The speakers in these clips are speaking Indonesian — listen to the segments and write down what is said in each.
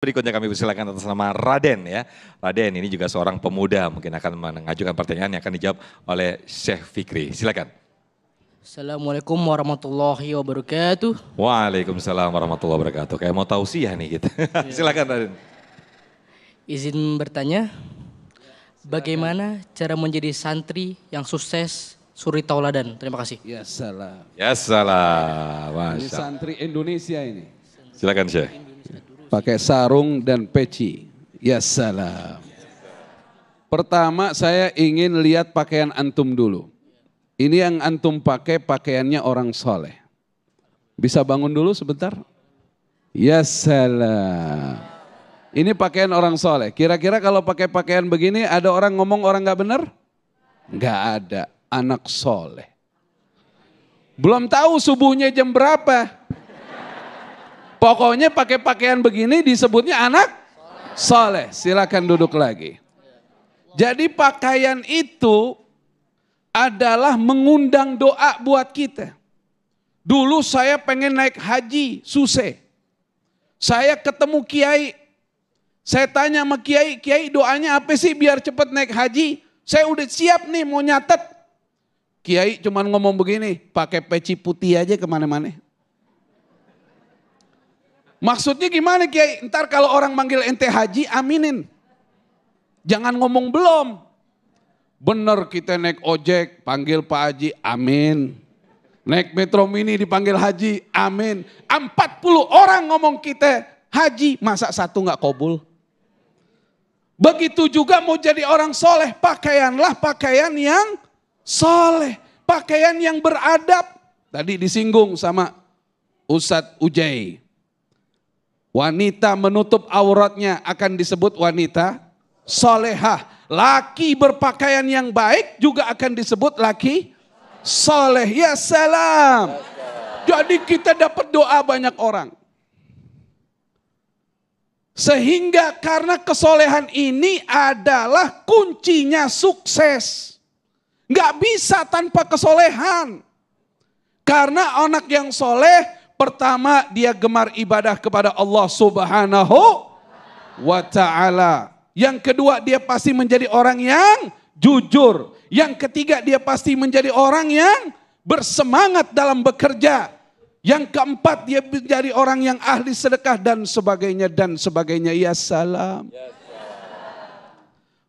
Berikutnya kami persilakan atas nama Raden ya. Raden ini juga seorang pemuda, mungkin akan mengajukan pertanyaan yang akan dijawab oleh Syekh Fikri. Silakan. Assalamualaikum warahmatullahi wabarakatuh. Waalaikumsalam warahmatullahi wabarakatuh. Kayak mau tausiah nih kita. Silakan Raden. Izin bertanya, bagaimana cara menjadi santri yang sukses suri tauladan? Terima kasih. Ya salam. Ya salam. Ini santri Indonesia ini. Silakan Syekh. Pakai sarung dan peci. Ya salam. Pertama saya ingin lihat pakaian antum dulu. Ini yang antum pakai pakaiannya orang soleh. Bisa bangun dulu sebentar? Ya salam. Ini pakaian orang soleh. Kira-kira kalau pakai pakaian begini ada orang ngomong orang gak benar? Gak ada. Anak soleh. Belum tahu subuhnya jam berapa. Pokoknya pakai pakaian begini disebutnya anak soleh. Silakan duduk lagi. Jadi pakaian itu adalah mengundang doa buat kita. Dulu saya pengen naik haji, susah. Saya ketemu kiai. Saya tanya sama kiai, kiai doanya apa sih biar cepat naik haji? Saya udah siap nih mau nyatet. Kiai cuman ngomong begini, pakai peci putih aja kemana-mana. Maksudnya gimana Kiai? Ntar kalau orang manggil ente haji, aminin. Jangan ngomong belum. Bener kita naik ojek, panggil Pak Haji, amin. Naik Metro Mini dipanggil haji, amin. 40 orang ngomong kita haji, masa satu gak kabul? Begitu juga mau jadi orang soleh, pakaianlah pakaian yang soleh. Pakaian yang beradab. Tadi disinggung sama Ustadz Ujai. Wanita menutup auratnya akan disebut wanita solehah. Laki berpakaian yang baik juga akan disebut laki soleh. Ya salam. Jadi kita dapat doa banyak orang. Sehingga karena kesolehan ini adalah kuncinya sukses. Gak bisa tanpa kesolehan. Karena anak yang soleh, pertama dia gemar ibadah kepada Allah Subhanahu wa ta'ala. Yang kedua dia pasti menjadi orang yang jujur. Yang ketiga dia pasti menjadi orang yang bersemangat dalam bekerja. Yang keempat dia menjadi orang yang ahli sedekah dan sebagainya dan sebagainya. Ya salam.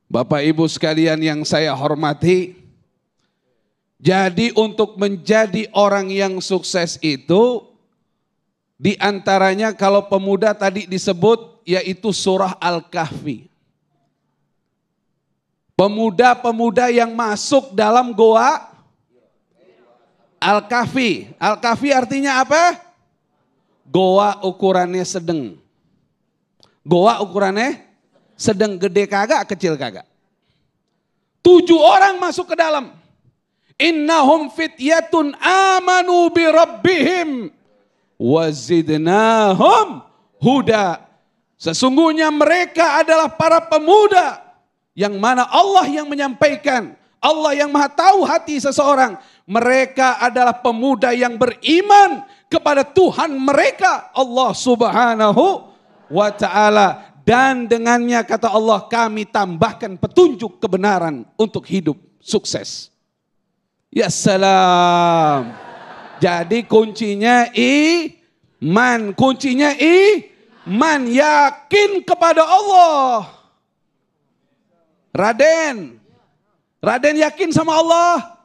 Bapak Ibu sekalian yang saya hormati. Jadi untuk menjadi orang yang sukses itu, di antaranya kalau pemuda tadi disebut yaitu surah Al-Kahfi. Pemuda-pemuda yang masuk dalam goa Al-Kahfi. Al-Kahfi artinya apa? Goa ukurannya sedang. Goa ukurannya sedang, gede kagak, kecil kagak. 7 orang masuk ke dalam. Innahum fityatun amanu bi rabbihim wazidnahum huda. Sesungguhnya mereka adalah para pemuda yang mana Allah yang menyampaikan, Allah yang maha tahu hati seseorang. Mereka adalah pemuda yang beriman kepada Tuhan mereka, Allah Subhanahu wa ta'ala. Dan dengannya kata Allah, kami tambahkan petunjuk kebenaran untuk hidup sukses. Ya salam. Jadi kuncinya iman. Kuncinya iman. Yakin kepada Allah. Raden yakin sama Allah?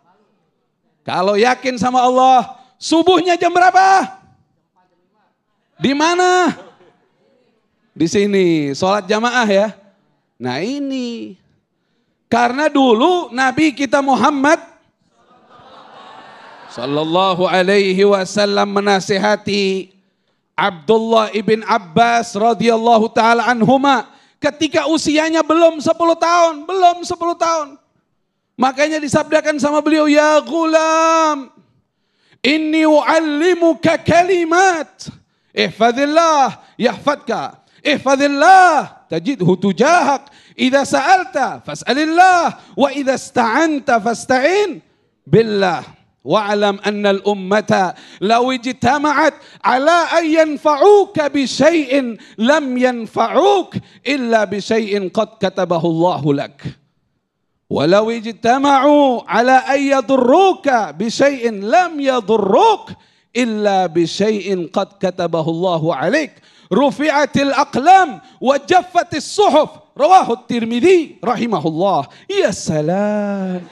Kalau yakin sama Allah, subuhnya jam berapa? Di mana? Di sini, sholat jamaah ya. Nah ini, karena dulu Nabi kita Muhammad Sallallahu alaihi wasallam menasihati Abdullah ibn Abbas radhiyallahu ta'ala anhuma ketika usianya belum 10 tahun. Belum 10 tahun. Makanya disabdakan sama beliau, ya gulam, inni u'allimuka kalimat. Ihfadillah yahfadka. Ihfadillah tajidhu tujahak. Idza sa'alta fas'alillah. Wa idza ista'anta fasta'in billah. Wa'lam anna al-ummata law ijtama'at ala an yanfa'uka bi syai'in lam yanfa'uk illa bi syai'in qad katabahu Allahu lak. Walau ijtama'u ala an yadurruka bi syai'in lam yadurruk illa bi syai'in qad katabahu Allahu 'alaik. Rufi'atil aqlam wa jaffatis suhuf. Rawahu Tirmidzi rahimahullah. Ya salam.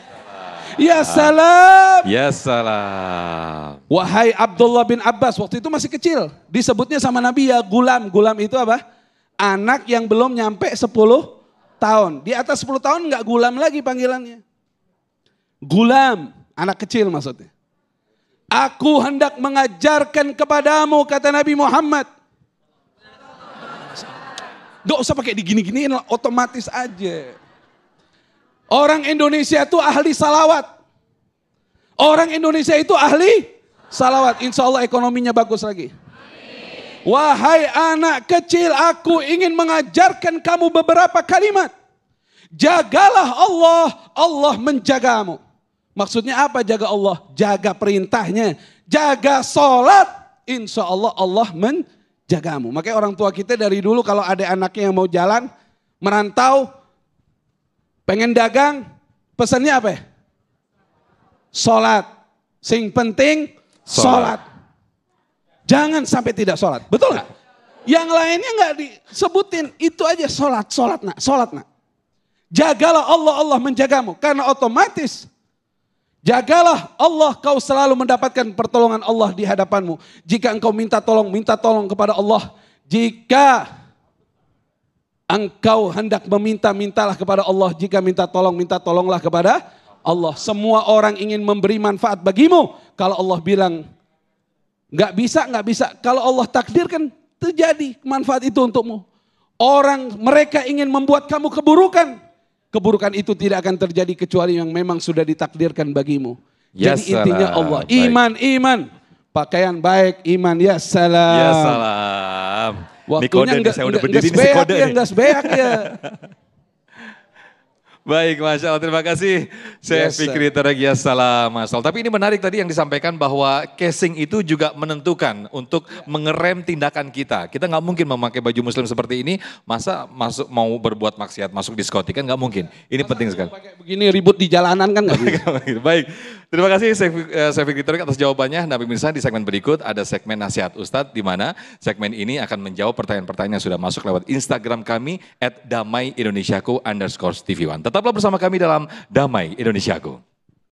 Ya salam. Ya salam. Wahai Abdullah bin Abbas, waktu itu masih kecil. Disebutnya sama Nabi ya gulam. Gulam itu apa? Anak yang belum nyampe 10 tahun. Di atas 10 tahun enggak gulam lagi panggilannya. Gulam, anak kecil maksudnya. Aku hendak mengajarkan kepadamu, kata Nabi Muhammad. Gak usah pakai digini-giniin, otomatis aja. Orang Indonesia itu ahli salawat. Orang Indonesia itu ahli salawat. Insya Allah ekonominya bagus lagi. Wahai anak kecil, aku ingin mengajarkan kamu beberapa kalimat. Jagalah Allah, Allah menjagamu. Maksudnya apa jaga Allah? Jaga perintahnya. Jaga sholat, insya Allah Allah menjagamu. Makanya orang tua kita dari dulu kalau ada anaknya yang mau jalan, merantau, pengen dagang, pesannya apa ya? Sholat. Sing penting, sholat. Jangan sampai tidak sholat. Betul gak? Yang lainnya gak disebutin. Itu aja sholat, sholat nak, sholat nak. Jagalah Allah, Allah menjagamu. Karena otomatis, jagalah Allah, kau selalu mendapatkan pertolongan Allah di hadapanmu. Jika engkau minta tolong kepada Allah. Jika engkau hendak mintalah kepada Allah. Jika minta tolonglah kepada Allah. Semua orang ingin memberi manfaat bagimu. Kalau Allah bilang, nggak bisa. Kalau Allah takdirkan, terjadi manfaat itu untukmu. Mereka ingin membuat kamu keburukan. Keburukan itu tidak akan terjadi kecuali yang memang sudah ditakdirkan bagimu. Ya Jadi intinya salam. Allah. Iman. Pakaian baik, iman. Ya salam. Ya salam. Waktunya saya udah berdiri di kode. Nggak sebeak ya. Baik, Masya Allah, terima kasih. Saya Yes, Fikri Taragia Salam, Mas Al. Tapi ini menarik tadi yang disampaikan bahwa casing itu juga menentukan untuk mengerem tindakan kita. Kita nggak mungkin memakai baju muslim seperti ini, masa masuk mau berbuat maksiat, masuk diskotik kan nggak mungkin. Ini penting sekali. Pakai begini ribut di jalanan kan nggak bisa. Baik, terima kasih saya Fikri Tarik atas jawabannya. Nah pemirsa, di segmen berikut ada segmen Nasihat Ustadz, di mana segmen ini akan menjawab pertanyaan-pertanyaan yang sudah masuk lewat Instagram kami @damaiindonesiaku_tv1. Tetaplah bersama kami dalam Damai Indonesiaku.